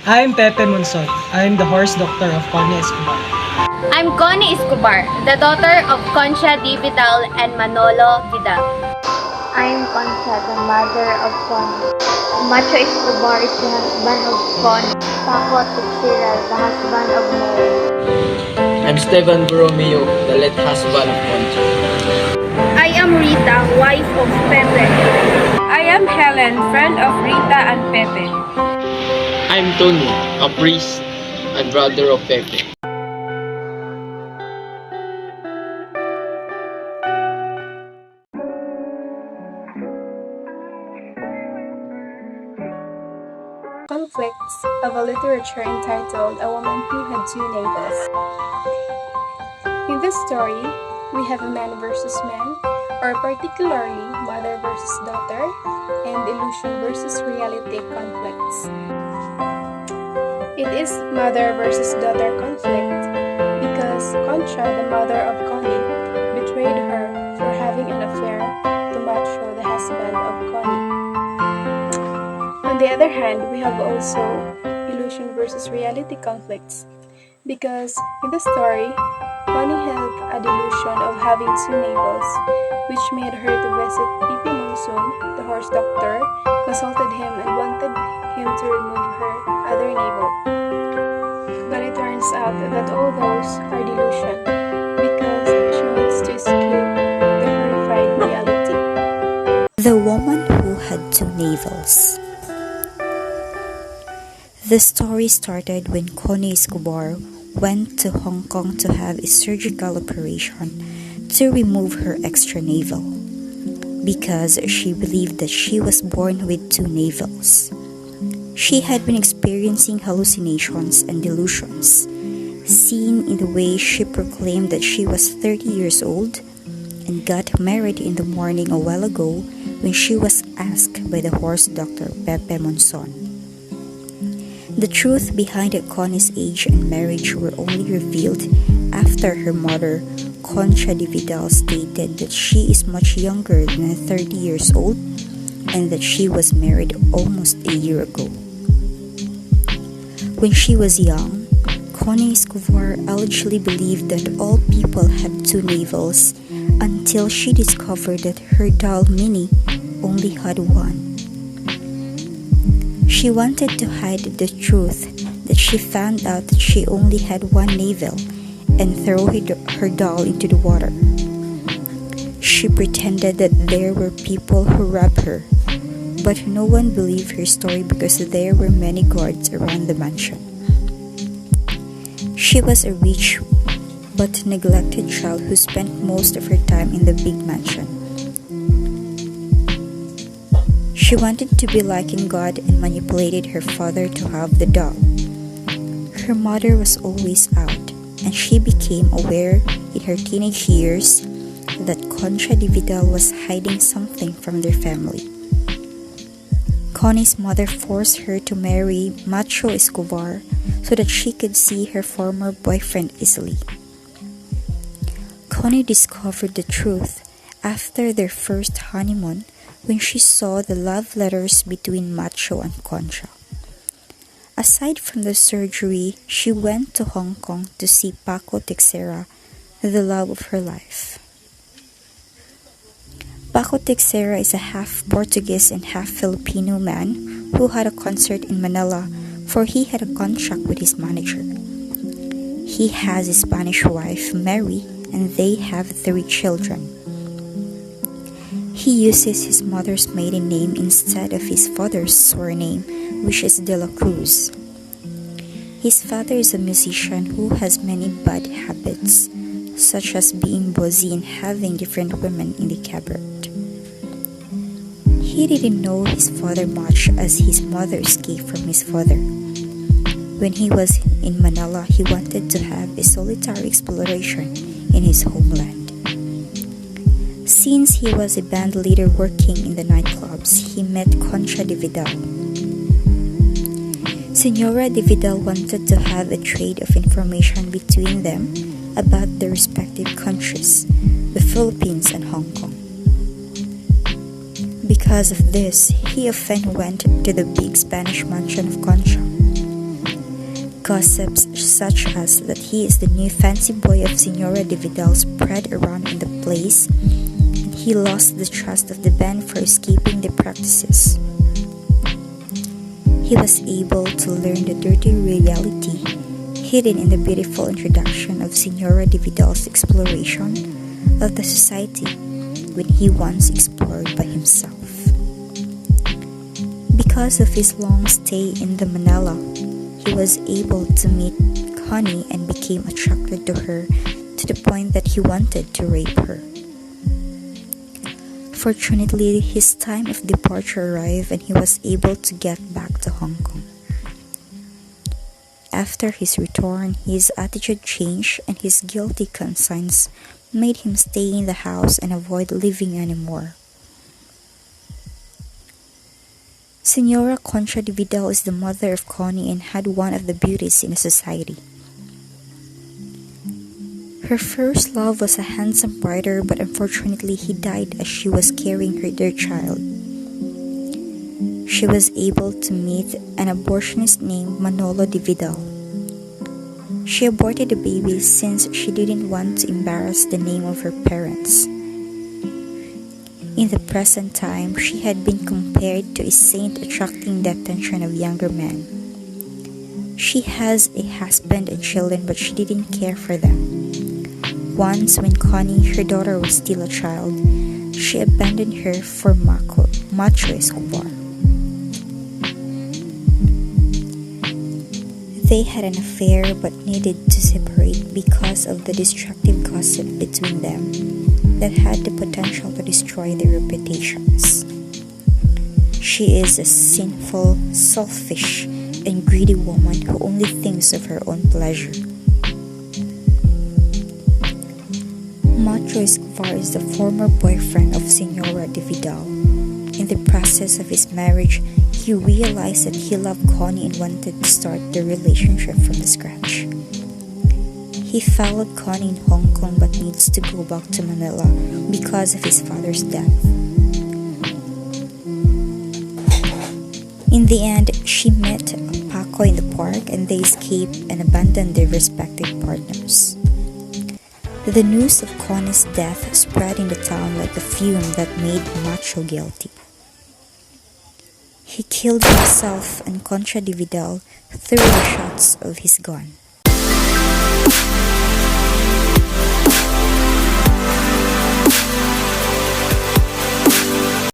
I'm Pepe Monson. I'm the horse doctor of Connie Escobar. I'm Connie Escobar, the daughter of Concha Di Vidal and Manolo Vidal. I'm Concha, the mother of Connie. Macho Escobar is the husband of Connie. Paco Texera, the husband of Mary. I'm Stevan Borromeo, the late husband of Concha. I am Rita, wife of Pepe. I am Helen, friend of Rita and Pepe. I'm Tony, a priest and brother of Pepe. Conflicts of a literature entitled A Woman Who Had Two Navels. In this story, we have a man versus man, or particularly mother versus daughter, and illusion versus reality conflicts. It is mother versus daughter conflict because Concha, the mother of Connie, betrayed her for having an affair to Macho, the husband of Connie. On the other hand, we have also illusion versus reality conflicts because in the story, Connie had a delusion of having two navels, which made her to visit Pipi Monsoon, the horse doctor, consulted him and wanted him to remove her other navel. But it turns out that all those are delusion because she wants to escape the horrifying reality. The Woman Who Had Two Navels. The story started when Connie Escobar went to Hong Kong to have a surgical operation to remove her extra navel because she believed that she was born with two navels. She had been experiencing hallucinations and delusions, seen in the way she proclaimed that she was 30 years old and got married in the morning a while ago when she was asked by the horse doctor Pepe Monson. The truth behind Connie's age and marriage were only revealed after her mother, Concha Di Vidal, stated that she is much younger than 30 years old and that she was married almost a year ago. When she was young, Connie Escobar allegedly believed that all people have two navels until she discovered that her doll Minnie only had one. She wanted to hide the truth that she found out that she only had one navel and threw her doll into the water. She pretended that there were people who robbed her, but no one believed her story because there were many guards around the mansion. She was a rich but neglected child who spent most of her time in the big mansion. She wanted to be like in God and manipulated her father to have the doll. Her mother was always out, and she became aware in her teenage years that Concha Di Vidal was hiding something from their family. Connie's mother forced her to marry Macho Escobar so that she could see her former boyfriend easily. Connie discovered the truth after their first honeymoon when she saw the love letters between Macho and Concha. Aside from the surgery, she went to Hong Kong to see Paco Texera, the love of her life. Paco Texera is a half Portuguese and half Filipino man who had a concert in Manila, for he had a contract with his manager. He has a Spanish wife, Mary, and they have 3 children. He uses his mother's maiden name instead of his father's surname, which is De La Cruz. His father is a musician who has many bad habits, such as being bossy and having different women in the cabaret. He didn't know his father much as his mother escaped from his father. When he was in Manila, he wanted to have a solitary exploration in his homeland. Since he was a band leader working in the nightclubs, he met Concha Di Vidal. Senora Di Vidal wanted to have a trade of information between them about their respective countries, the Philippines and Hong Kong. Because of this, he often went to the big Spanish mansion of Concha. Gossips such as that he is the new fancy boy of Senora de Vidal spread around in the place, and he lost the trust of the band for escaping the practices. He was able to learn the dirty reality hidden in the beautiful introduction of Senora de Vidal's exploration of the society when he once explored by himself. Because of his long stay in the Manila, he was able to meet Connie and became attracted to her to the point that he wanted to rape her. Fortunately, his time of departure arrived and he was able to get back to Hong Kong. After his return, his attitude changed and his guilty conscience made him stay in the house and avoid leaving anymore. Senora Concha de Vidal is the mother of Connie and had one of the beauties in the society. Her first love was a handsome writer, but unfortunately he died as she was carrying their child. She was able to meet an abortionist named Manolo de Vidal. She aborted the baby since she didn't want to embarrass the name of her parents. In the present time, she had been compared to a saint attracting the attention of younger men. She has a husband and children, but she didn't care for them. Once, when Connie, her daughter, was still a child, she abandoned her for Macho Escobar. They had an affair but needed to separate because of the destructive gossip between them that had the potential to destroy their reputations. She is a sinful, selfish, and greedy woman who only thinks of her own pleasure. Macho Escobar is the former boyfriend of Senora de Vidal. In the process of his marriage, he realized that he loved Connie and wanted to start the relationship from the scratch. He followed Connie in Hong Kong but needs to go back to Manila because of his father's death. In the end, she met Paco in the park and they escaped and abandoned their respective partners. The news of Connie's death spread in the town like the fume that made Macho guilty. He killed himself and Concha de Vidal threw the shots of his gun.